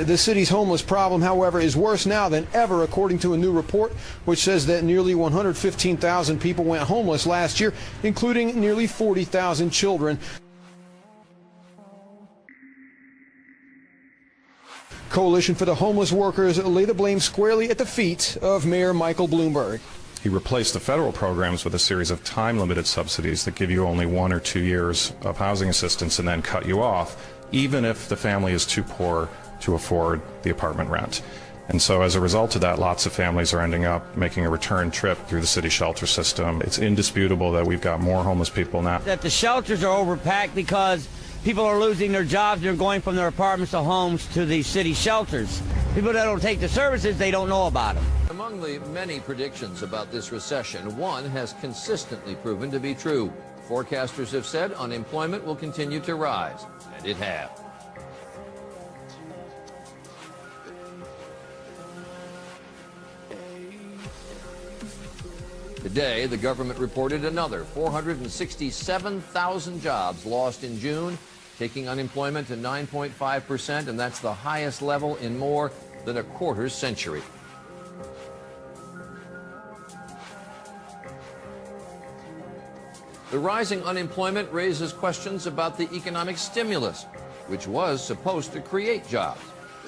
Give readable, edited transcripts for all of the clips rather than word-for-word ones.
The city's homeless problem, however, is worse now than ever, according to a new report which says that nearly 115,000 people went homeless last year, including nearly 40,000 children. Coalition for the Homeless Workers lay the blame squarely at the feet of Mayor Michael Bloomberg. He replaced the federal programs with a series of time-limited subsidies that give you only 1 or 2 years of housing assistance and then cut you off, even if the family is too poor to afford the apartment rent. And so as a result of that, lots of families are ending up making a return trip through the city shelter system. It's indisputable that we've got more homeless people now. That the shelters are overpacked because people are losing their jobs. They're going from their apartments to homes to the city shelters. People that don't take the services, they don't know about them. Among the many predictions about this recession, one has consistently proven to be true. Forecasters have said unemployment will continue to rise, and it has. Today, the government reported another 467,000 jobs lost in June, taking unemployment to 9.5%, and that's the highest level in more than a quarter century. The rising unemployment raises questions about the economic stimulus, which was supposed to create jobs.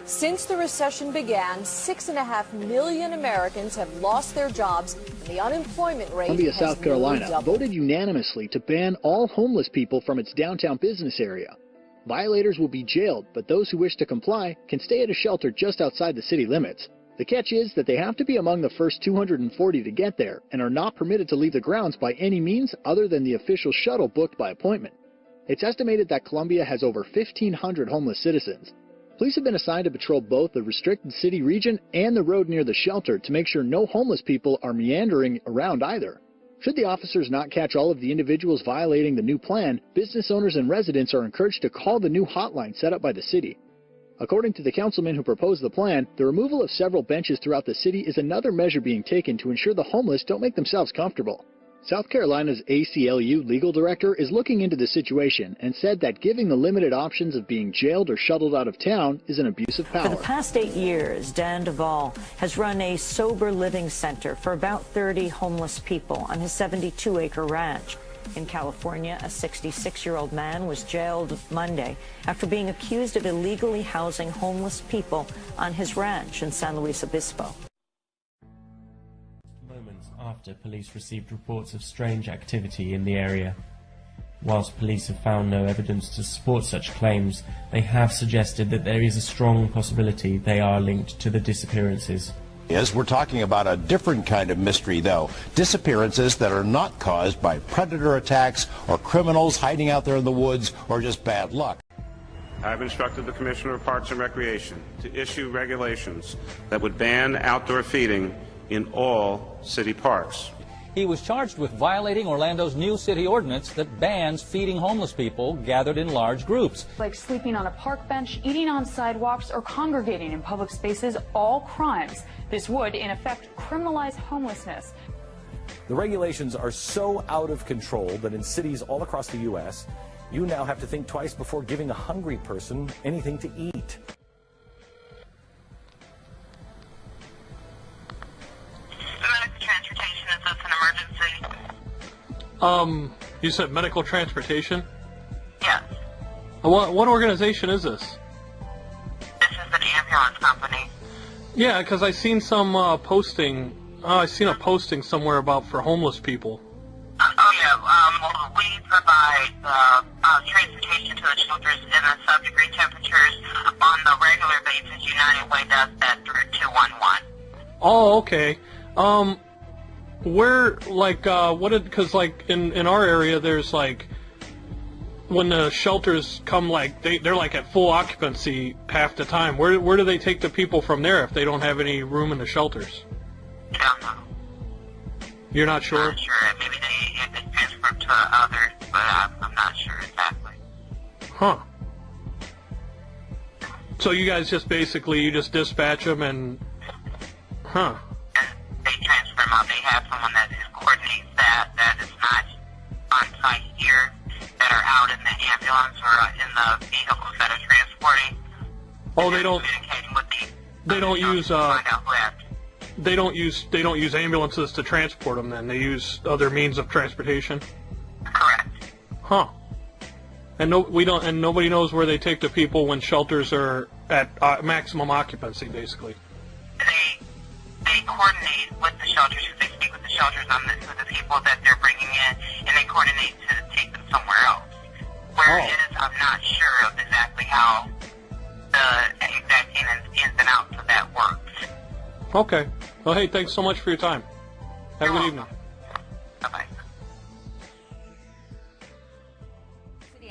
Since the recession began, 6.5 million Americans have lost their jobs, and the unemployment rate Columbia, has South Carolina, nearly doubled. voted unanimously to ban all homeless people from its downtown business area. Violators will be jailed, but those who wish to comply can stay at a shelter just outside the city limits. The catch is that they have to be among the first 240 to get there and are not permitted to leave the grounds by any means other than the official shuttle booked by appointment. It's estimated that Columbia has over 1,500 homeless citizens. Police have been assigned to patrol both the restricted city region and the road near the shelter to make sure no homeless people are meandering around either. Should the officers not catch all of the individuals violating the new plan, business owners and residents are encouraged to call the new hotline set up by the city. According to the councilman who proposed the plan, the removal of several benches throughout the city is another measure being taken to ensure the homeless don't make themselves comfortable. South Carolina's ACLU legal director is looking into the situation and said that giving the limited options of being jailed or shuttled out of town is an abuse of power. For the past 8 years, Dan Duvall has run a sober living center for about 30 homeless people on his 72-acre ranch. In California, a 66-year-old man was jailed Monday after being accused of illegally housing homeless people on his ranch in San Luis Obispo. After police received reports of strange activity in the area. Whilst police have found no evidence to support such claims, they have suggested that there is a strong possibility they are linked to the disappearances. We're talking about a different kind of mystery, though. Disappearances that are not caused by predator attacks or criminals hiding out there in the woods or just bad luck. I've instructed the Commissioner of Parks and Recreation to issue regulations that would ban outdoor feeding in all city parks. He was charged with violating Orlando's new city ordinance that bans feeding homeless people gathered in large groups. Like sleeping on a park bench, eating on sidewalks, or congregating in public spaces, all crimes. This would, in effect, criminalize homelessness. The regulations are so out of control that in cities all across the U.S., you now have to think twice before giving a hungry person anything to eat. Transportation, is this an emergency? You said medical transportation? Yes. What organization is this? This is an ambulance company. Yeah, because I seen some posting. I seen a posting somewhere about for homeless people. Oh yeah, well, we provide transportation to the shelters in the sub-degree temperatures on the regular basis. United Way does that through 211. Oh, okay. Where, like, because, like, in our area, there's, like, when the shelters come, like, they're, like, at full occupancy half the time. Where do they take the people from there if they don't have any room in the shelters? I don't know. You're not sure? I'm not sure. Maybe they transfer to others, but I'm not sure exactly. Huh. So you guys just basically, you just dispatch them and... Huh. They transfer them out. They have someone that coordinates that is not on site here, that are out in the ambulance or in the vehicles that are transporting. Oh, they don't use ambulances to transport them. Then they use other means of transportation. Correct. Huh. And nobody knows where they take the people when shelters are at maximum occupancy, basically. They coordinate with the shelters, they speak with the shelters on this, with the people that they're bringing in, and they coordinate to take them somewhere else. Where it is, I'm not sure of exactly how the exact ins and outs of that works. Okay. Well, hey, thanks so much for your time. Have a good evening. Bye-bye.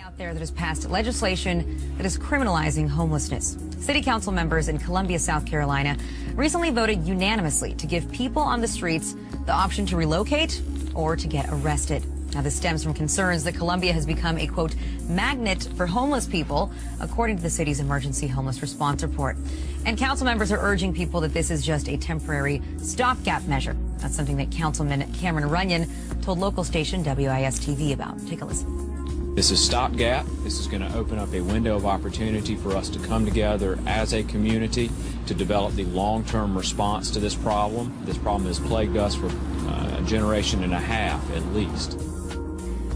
Out there that has passed legislation that is criminalizing homelessness. City council members in Columbia, South Carolina recently voted unanimously to give people on the streets the option to relocate or to get arrested. Now, this stems from concerns that Columbia has become a, quote, magnet for homeless people, according to the city's emergency homeless response report. And council members are urging people that this is just a temporary stopgap measure. That's something that Councilman Cameron Runyon told local station WIS-TV about. Take a listen. This is stopgap. This is going to open up a window of opportunity for us to come together as a community to develop the long-term response to this problem. This problem has plagued us for a generation and a half at least.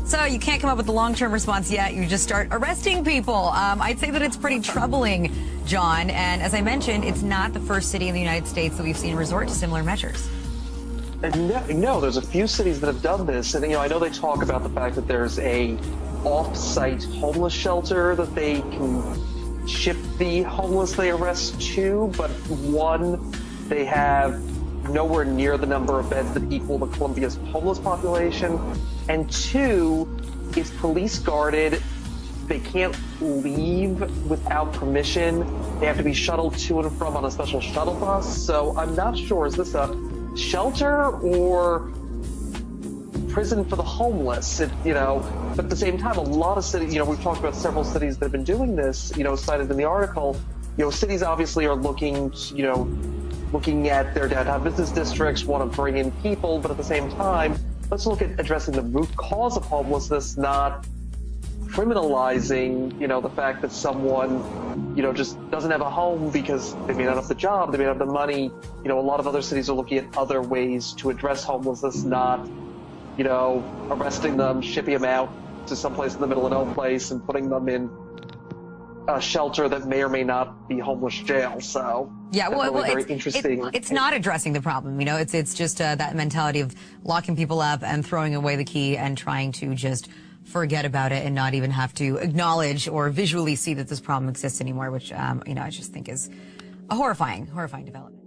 So you can't come up with the long-term response yet. You just start arresting people. I'd say that it's pretty troubling, John. And as I mentioned, it's not the first city in the United States that we've seen resort to similar measures. No, there's a few cities that have done this. And, I know they talk about the fact that there's a off-site homeless shelter that they can ship the homeless they arrest to, but one, they have nowhere near the number of beds that equal the Columbia's homeless population, and two, it's police guarded. They can't leave without permission. They have to be shuttled to and from on a special shuttle bus. So I'm not sure, is this a shelter or prison for the homeless? But at the same time, a lot of cities, we've talked about several cities that have been doing this, cited in the article. Cities obviously are looking at their downtown business districts, want to bring in people, but at the same time, let's look at addressing the root cause of homelessness, not criminalizing, the fact that someone, just doesn't have a home because they may not have the job, they may not have the money. A lot of other cities are looking at other ways to address homelessness, not, arresting them, shipping them out to someplace in the middle of no place and putting them in a shelter that may or may not be homeless jail. So yeah, well, very interesting. It's not addressing the problem. It's just that mentality of locking people up and throwing away the key and trying to just forget about it and not even have to acknowledge or visually see that this problem exists anymore, which I just think is a horrifying development.